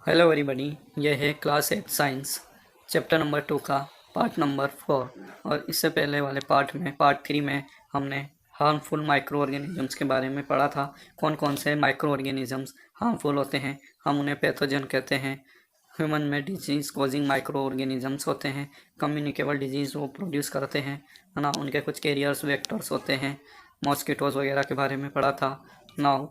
Hello everybody, ये है class 8 science chapter number 2 का पार्ट नंबर 4। और इससे पहले वाले पार्ट 3 में हमने हार्मफुल माइक्रो ऑर्गेनिजम्स के बारे में पढ़ा था। कौन कौन से माइक्रो ऑर्गेनिजम्स हार्मफुल होते हैं, हम उन्हें पैथोजन कहते हैं। ह्यूमन में डिजीज कॉजिंग माइक्रो ऑर्गेनिजम्स होते हैं, कम्युनिकेबल डिजीज़ वो प्रोड्यूस करते हैं, है ना। उनके कुछ कैरियर्स वेक्टर्स होते हैं। मॉस्किटोज वगैरह के बारे में पढ़ा था। Now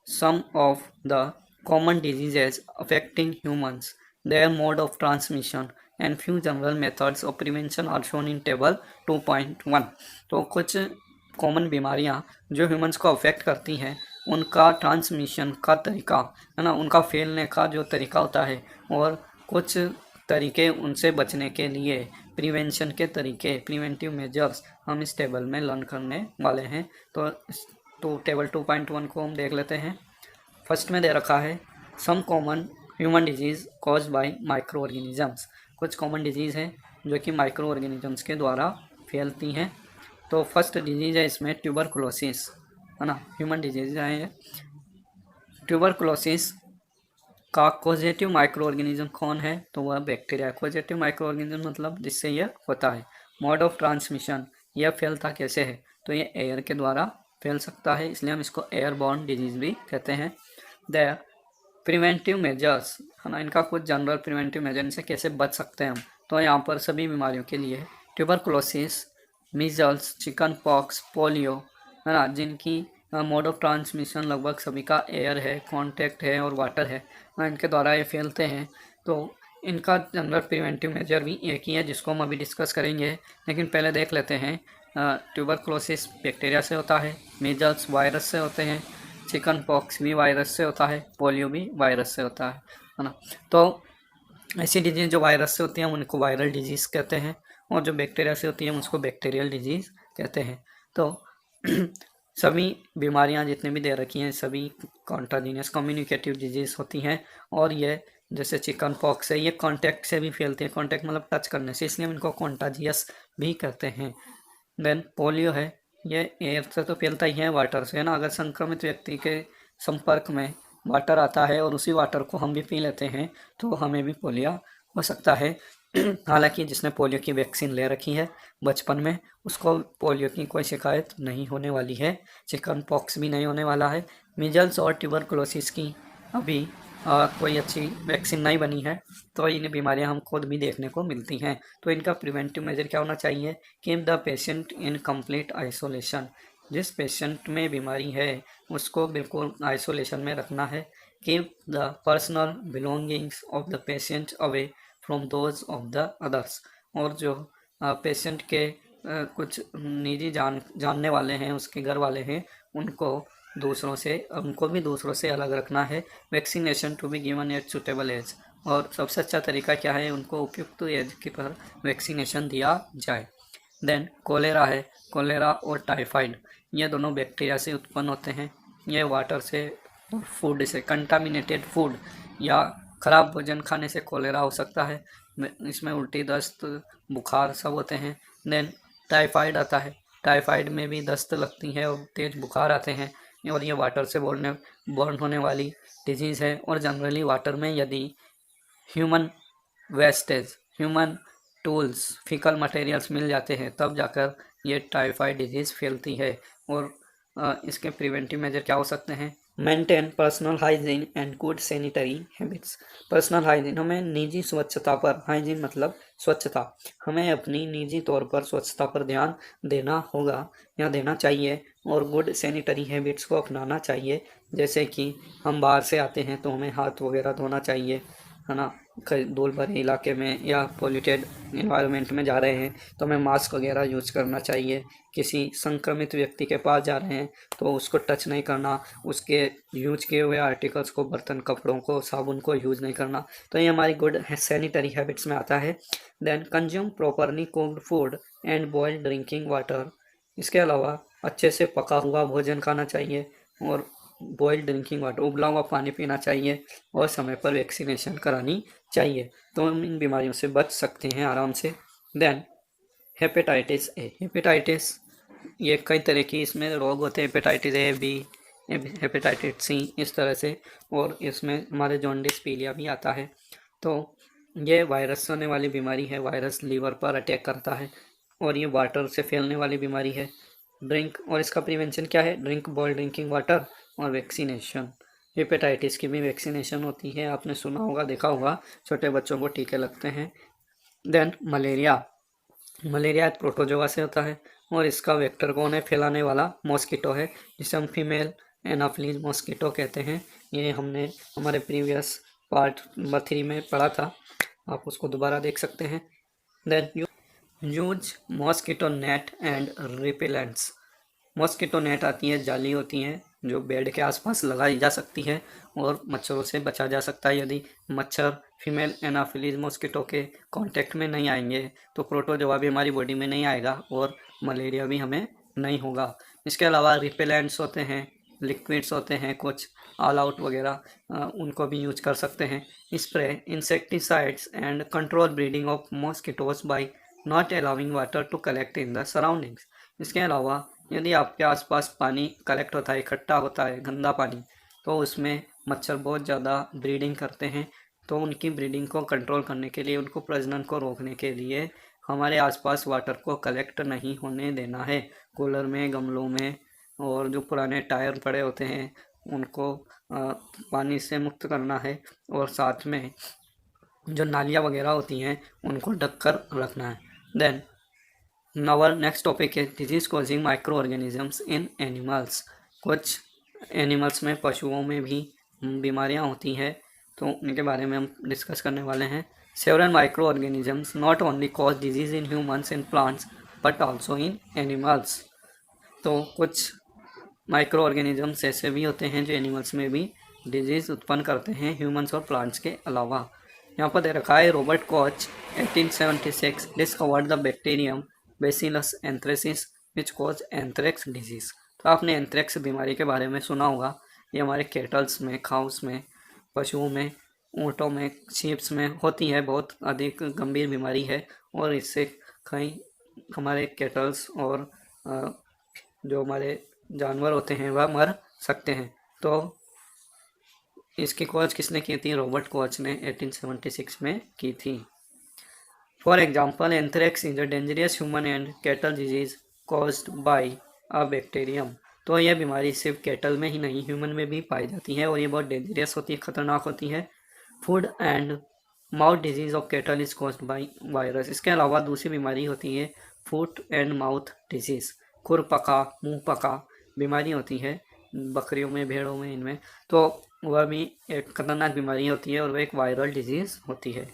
some of the common diseases affecting humans, their mode of transmission and few general methods of prevention are shown in table 2.1। तो कुछ कॉमन बीमारियां जो ह्यूमंस को अफेक्ट करती हैं, उनका ट्रांसमिशन का तरीका, है ना, उनका फैलने का जो तरीका होता है, और कुछ तरीके उनसे बचने के लिए प्रिवेंशन के तरीके, प्रिवेंटिव मेजर्स हम इस टेबल में लर्न करने वाले हैं। तो टेबल 2.1 को हम देख लेते हैं। फर्स्ट में दे रखा है some common human disease cause by microorganisms. कुछ कॉमन डिजीज़ हैं जो कि माइक्रो ऑर्गेनिजम्स के द्वारा फैलती हैं। तो फर्स्ट डिजीज़ है इसमें ट्यूबरकुलोसिस, है ना। ह्यूमन डिजीज़ है। ट्यूबरकुलोसिस का कॉजेटिव माइक्रो ऑर्गेनिज्म कौन है? तो वह बैक्टीरिया। कॉजेटिव माइक्रो ऑर्गेनिज्म मतलब जिससे यह होता है। मोड ऑफ ट्रांसमिशन, यह फैलता कैसे है? तो ये एयर के द्वारा फैल सकता है, इसलिए हम इसको एयरबॉर्न डिजीज भी कहते हैं। द प्रिवेंटिव मेजर्स, है ना, इनका कुछ जनरल प्रिवेंटिव मेजर, इनसे कैसे बच सकते हैं हम? तो यहाँ पर सभी बीमारियों के लिए tuberculosis, measles, chicken pox, polio, है ना, जिनकी मोड ऑफ ट्रांसमिशन लगभग सभी का एयर है, कॉन्टैक्ट है और वाटर है, इनके द्वारा ये फैलते हैं। तो इनका जनरल प्रिवेंटिव मेजर भी एक ही है, जिसको हम अभी डिस्कस करेंगे। लेकिन पहले देख लेते हैं। ट्यूबरकुलोसिस बैक्टीरिया से होता है, मीजल्स वायरस से होते हैं, चिकन पॉक्स भी वायरस से होता है, पोलियो भी वायरस से होता है ना। तो ऐसी डिजीज़ जो वायरस से होती हैं उनको वायरल डिजीज़ कहते हैं, और जो बैक्टीरिया से होती है उसको बैक्टीरियल डिजीज़ कहते हैं। तो सभी बीमारियां जितनी भी दे रखी हैं सभी कॉन्टाजीनियस कम्युनिकेटिव डिजीज़ होती हैं। और ये जैसे चिकन पॉक्स है, ये कॉन्टैक्ट से भी फैलती है। कॉन्टैक्ट मतलब टच करने से, इसलिए हम इनको कॉन्टाजियस भी कहते हैं। देन पोलियो है, ये एयर से तो फैलता ही है, वाटर से, है ना। अगर संक्रमित व्यक्ति के संपर्क में वाटर आता है और उसी वाटर को हम भी पी लेते हैं तो हमें भी पोलियो हो सकता है। हालांकि जिसने पोलियो की वैक्सीन ले रखी है बचपन में, उसको पोलियो की कोई शिकायत नहीं होने वाली है। चिकन पॉक्स भी नहीं होने वाला है। मीजल्स और ट्यूबरकुलोसिस की अभी कोई अच्छी वैक्सीन नहीं बनी है, तो इन बीमारियां हम खुद भी देखने को मिलती हैं। तो इनका प्रिवेंटिव मेजर क्या होना चाहिए? Keep the patient in complete isolation. जिस पेशेंट में बीमारी है उसको बिल्कुल आइसोलेशन में रखना है। Keep the personal belongings of the patient away from those of the others. और जो पेशेंट के कुछ निजी जानने वाले हैं, उसके घर वाले हैं, उनको भी दूसरों से अलग रखना है। Vaccination to be given at suitable age. और सबसे अच्छा तरीका क्या है? उनको उपयुक्त एज के पर वैक्सीनेशन दिया जाए। देन कोलेरा है। कोलेरा और टाइफाइड, ये दोनों बैक्टीरिया से उत्पन्न होते हैं। ये वाटर से और फूड से, कंटामिनेटेड फूड या ख़राब भोजन खाने से कोलेरा हो सकता है। इसमें उल्टी, दस्त, बुखार सब होते हैं। देन टाइफाइड आता है। टाइफाइड में भी दस्त लगती है और तेज़ बुखार आते हैं, और ये वाटर से बॉर्न होने वाली डिजीज़ है। और जनरली वाटर में यदि human wastage, human stools, faecal materials मिल जाते हैं तब जाकर ये टाइफाइड डिजीज़ फैलती है। और इसके प्रिवेंटिव मेजर क्या हो सकते हैं? Maintain personal hygiene and good sanitary habits. Personal hygiene, हमें निजी स्वच्छता पर, हाइजीन मतलब स्वच्छता, हमें अपनी निजी तौर पर स्वच्छता पर ध्यान देना होगा या देना चाहिए। और गुड सैनिटरी हैबिट्स को अपनाना चाहिए, जैसे कि हम बाहर से आते हैं तो हमें हाथ वगैरह धोना चाहिए, है ना। धूल भरे इलाके में या पोल्यूटेड इन्वायरमेंट में जा रहे हैं तो हमें मास्क वगैरह यूज करना चाहिए। किसी संक्रमित व्यक्ति के पास जा रहे हैं तो उसको टच नहीं करना, उसके यूज किए हुए आर्टिकल्स को, बर्तन, कपड़ों को, साबुन को यूज नहीं करना। तो ये हमारी गुड सैनिटरी हैबिट्स में आता है। Then consume properly cooked food and boiled drinking water. इसके अलावा अच्छे से पका हुआ भोजन खाना चाहिए और बॉइल्ड ड्रिंकिंग वाटर, उबला हुआ पानी पीना चाहिए, और समय पर वैक्सीनेशन करानी चाहिए। तो हम इन बीमारियों से बच सकते हैं आराम से। Then hepatitis A. हेपेटाइटिस, ये कई तरह की इसमें रोग होते हैं। Hepatitis A, B, hepatitis C, इस तरह से, और इसमें हमारे जॉन्डिस पीलिया भी आता है। तो ये वायरस से होने वाली बीमारी है, वायरस लीवर पर अटैक करता है और ये वाटर से फैलने वाली बीमारी है। ड्रिंक, और इसका प्रिवेंशन क्या है? ड्रिंक बॉयल ड्रिंकिंग वाटर और वैक्सीनेशन। हेपेटाइटिस की भी वैक्सीनेशन होती है, आपने सुना होगा, देखा होगा, छोटे बच्चों को टीके लगते हैं। देन मलेरिया, मलेरिया एक प्रोटोजोआ से होता है और इसका वेक्टर कौन है? फैलाने वाला मॉस्किटो है, जिसे हम फीमेल एनाफिलीज मॉस्किटो कहते हैं। ये हमने हमारे प्रीवियस पार्ट नंबर 3 में पढ़ा था, आप उसको दोबारा देख सकते हैं। Then use mosquito net and repellents. Mosquito net आती है, जाली होती हैं जो बेड के आसपास लगाई जा सकती है और मच्छरों से बचा जा सकता है। यदि मच्छर फीमेल एनाफिलीज मॉस्किटो के कांटेक्ट में नहीं आएंगे तो प्रोटोजोआ भी हमारी बॉडी में नहीं आएगा और मलेरिया भी हमें नहीं होगा। इसके अलावा रिपेलेंट्स होते हैं, लिक्विड्स होते हैं कुछ, ऑल आउट वगैरह, उनको भी यूज कर सकते हैं। Spray insecticides and control breeding of mosquitoes by not allowing water to collect in the surroundings. इसके अलावा यदि आपके आसपास पानी कलेक्ट होता है, इकट्ठा होता है, गंदा पानी, तो उसमें मच्छर बहुत ज़्यादा ब्रीडिंग करते हैं। तो उनकी ब्रीडिंग को कंट्रोल करने के लिए, उनको प्रजनन को रोकने के लिए हमारे आसपास वाटर को कलेक्ट नहीं होने देना है। कूलर में, गमलों में, और जो पुराने टायर पड़े होते हैं उनको पानी से मुक्त करना है, और साथ में जो नालियाँ वगैरह होती हैं उनको ढक कर रखना है। देन आवर नेक्स्ट टॉपिक है disease causing micro organisms in animals. कुछ एनिमल्स में, पशुओं में भी बीमारियां होती हैं, तो उनके बारे में हम डिस्कस करने वाले हैं। Several micro organisms not only cause disease in humans and plants but also in animals. तो कुछ माइक्रो ऑर्गेनिजम्स ऐसे भी होते हैं जो एनिमल्स में भी डिजीज उत्पन्न करते हैं, ह्यूमंस और प्लांट्स के अलावा। यहाँ पर दे रखा है Robert Koch 1876 discovered the bacterium bacillus anthracis which cause anthrax disease. तो आपने एंथ्रेक्स बीमारी के बारे में सुना होगा। ये हमारे कैटल्स में, खाउस में, पशुओं में, ऊँटों में, शीप्स में होती है, बहुत अधिक गंभीर बीमारी है और इससे कई हमारे कैटल्स और जो हमारे जानवर होते हैं वह मर सकते हैं। तो इसकी खोज किसने की थी? रॉबर्ट कॉच ने 1876 में की थी। For example, anthrax is a dangerous human and cattle disease caused by a bacterium. तो यह बीमारी सिर्फ कैटल में ही नहीं, ह्यूमन में भी पाई जाती है और ये बहुत डेंजरस होती है, खतरनाक होती है। Food and mouth disease of cattle is caused by virus. इसके अलावा दूसरी बीमारी होती है फूट एंड माउथ डिजीज, खुरपका, मुंह पका बीमारी होती है बकरियों में, भेड़ों में, इनमें। तो वह भी एक खतरनाक बीमारी होती है और वह एक वायरल डिजीज होती है।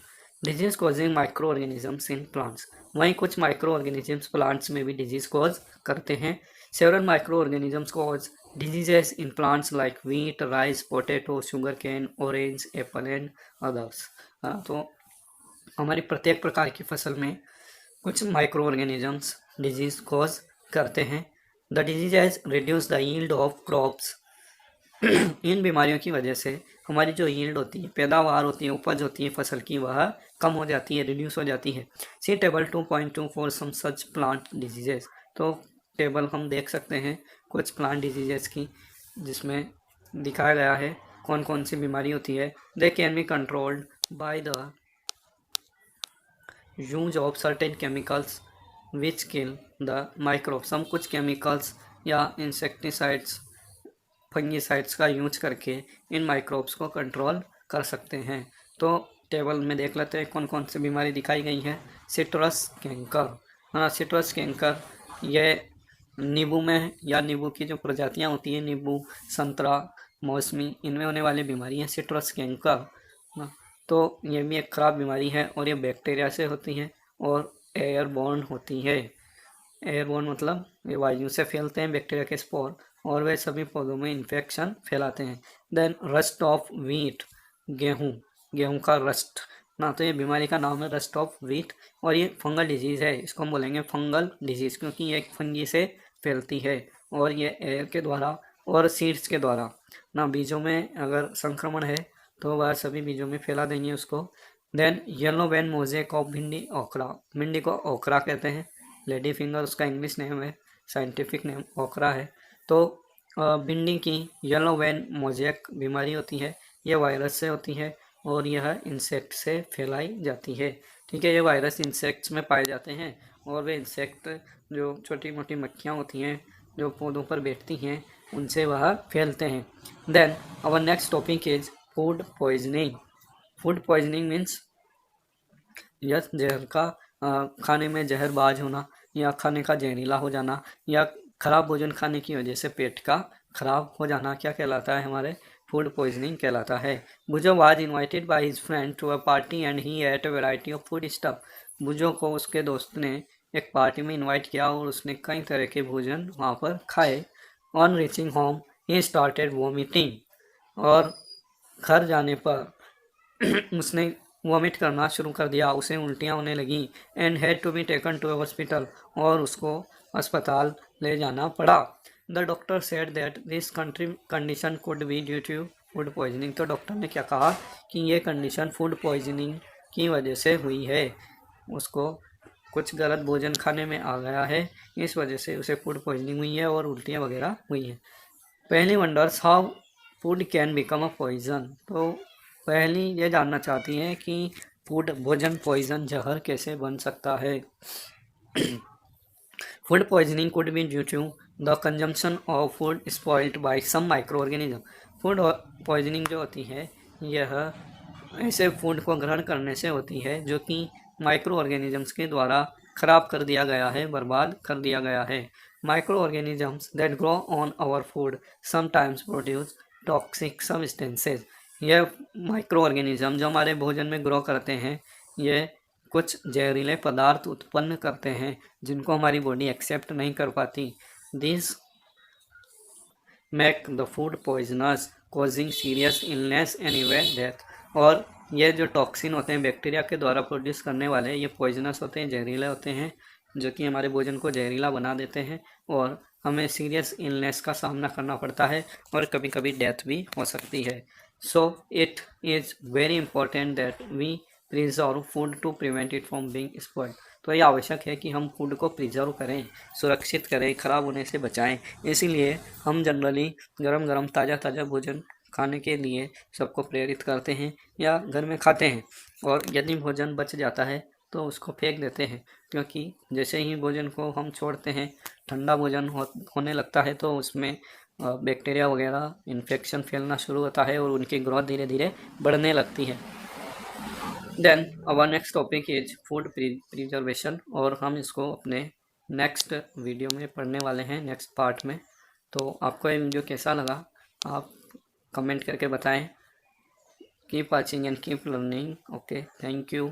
Disease causing micro organisms in plants. वहीं कुछ माइक्रो ऑर्गेनिजम्स प्लांट्स में भी डिजीज कॉज करते हैं। Several micro organisms cause diseases in plants like wheat, rice, potato, sugarcane, orange, apple and others। तो हमारी प्रत्येक प्रकार की फसल में कुछ माइक्रो ऑर्गेनिजम्स डिजीज कॉज करते हैं। The diseases reduce the yield of crops. इन बीमारियों की वजह से हमारी जो यील्ड होती है, पैदावार होती है, उपज होती है फसल की, वह कम हो जाती है, रिड्यूस हो जाती है। See table 2.2 for some such plant diseases. तो टेबल हम देख सकते हैं कुछ प्लांट डिजीजेस की, जिसमें दिखाया गया है कौन कौन सी बीमारी होती है। They can be controlled by the use of certain chemicals which kill the microbes. हम कुछ केमिकल्स या इंसेक्टिसाइड्स, फंगीसाइड्स का यूज करके इन माइक्रोब्स को कंट्रोल कर सकते हैं। तो टेबल में देख लेते हैं कौन कौन सी बीमारी दिखाई गई है। सिट्रस कैंकर, हाँ, सिट्रस कैंकर ये नींबू में, या नींबू की जो प्रजातियां होती हैं, नींबू, संतरा, मौसमी, इनमें होने वाली बीमारी है सिट्रस कैंकर। तो ये भी एक ख़राब बीमारी है और ये बैक्टीरिया से होती है और एयरबॉर्न होती है। एयरबॉर्न मतलब ये वायु से फैलते हैं बैक्टीरिया के स्पोर और वे सभी पौधों में इन्फेक्शन फैलाते हैं। देन रस्ट ऑफ व्हीट, गेहूँ का रस्ट ना, तो ये बीमारी का नाम है रस्ट ऑफ व्हीट और ये फंगल डिजीज़ है। इसको हम बोलेंगे फंगल डिजीज़ क्योंकि ये एक फंगी से फैलती है और ये एयर के द्वारा और सीड्स के द्वारा ना, बीजों में अगर संक्रमण है तो वह सभी बीजों में फैला देंगे उसको। Then yellow vein mosaic of भिंडी ओकरा, भिंडी को ओकरा कहते हैं, लेडी फिंगर उसका इंग्लिश नेम है, साइंटिफिक नेम ओकरा है। तो भिंडी की येलो वेन मोज़ेक बीमारी होती है, यह वायरस से होती है और यह इंसेक्ट से फैलाई जाती है। ठीक है, ये वायरस इंसेक्ट्स में पाए जाते हैं और वे इंसेक्ट जो छोटी मोटी मक्खियाँ होती हैं जो पौधों पर बैठती हैं उनसे वह फैलते हैं। Then our next topic is food poisoning. Food poisoning means यह जहर का खाने में जहरबाज होना या खाने का जहरीला हो जाना या खराब भोजन खाने की वजह से पेट का खराब हो जाना क्या कहलाता है, हमारे फूड पॉइजनिंग कहलाता है। Boojho was invited by his friend to a party and he ate a variety of food stuff. Boojho को उसके दोस्त ने एक पार्टी में इनवाइट किया और उसने कई तरह के भोजन वहाँ पर खाए। On reaching home he started vomiting, और घर जाने पर उसने वॉमिट करना शुरू कर दिया, उसे उल्टियाँ होने लगी। And had to be taken to hospital, और उसको अस्पताल ले जाना पड़ा। The doctor said that this condition could be due to food poisoning. तो डॉक्टर ने क्या कहा कि ये कंडीशन फूड पॉइजनिंग की वजह से हुई है, उसको कुछ गलत भोजन खाने में आ गया है, इस वजह से उसे फूड पॉइजनिंग हुई है और उल्टियाँ वगैरह हुई हैं। पहली wonders how food can become a poison. तो पहली ये जानना चाहती हैं कि फूड भोजन पॉइजन जहर कैसे बन सकता है। Food poisoning could be due to the consumption of food spoiled by some microorganism. Food poisoning जो होती है यह ऐसे फूड को ग्रहण करने से होती है जो कि माइक्रो ऑर्गेनिजम्स के द्वारा खराब कर दिया गया है, बर्बाद कर दिया गया है। Microorganisms that grow on our food sometimes produce toxic substances. यह माइक्रो ऑर्गेनिज्म जो हमारे भोजन में ग्रो करते हैं ये कुछ जहरीले पदार्थ उत्पन्न करते हैं जिनको हमारी बॉडी एक्सेप्ट नहीं कर पाती। This make the food poisonous causing serious illness and even death. और ये जो टॉक्सिन होते हैं बैक्टीरिया के द्वारा प्रोड्यूस करने वाले, ये पॉइजनस होते हैं, जहरीले होते हैं, जो कि हमारे भोजन को जहरीला बना देते हैं और हमें सीरियस इलनेस का सामना करना पड़ता है और कभी कभी डेथ भी हो सकती है। So it is very important that we preserve food to prevent it from being spoiled. तो ये आवश्यक है कि हम फूड को प्रिजर्व करें, सुरक्षित करें, ख़राब होने से बचाएं। इसीलिए हम जनरली गरम गरम ताज़ा ताज़ा भोजन खाने के लिए सबको प्रेरित करते हैं या घर में खाते हैं। और यदि भोजन बच जाता है तो उसको फेंक देते हैं, क्योंकि जैसे ही भोजन को हम छोड़ते हैं ठंडा भोजन होने लगता है तो उसमें बैक्टीरिया वगैरह इन्फेक्शन फैलना शुरू होता है और उनकी ग्रोथ धीरे धीरे बढ़ने लगती है। Then our next topic is food preservation, और हम इसको अपने नेक्स्ट वीडियो में पढ़ने वाले हैं, नेक्स्ट पार्ट में। तो आपको ये वीडियो कैसा लगा आप कमेंट करके बताएं। Keep watching and keep learning. Okay, thank you.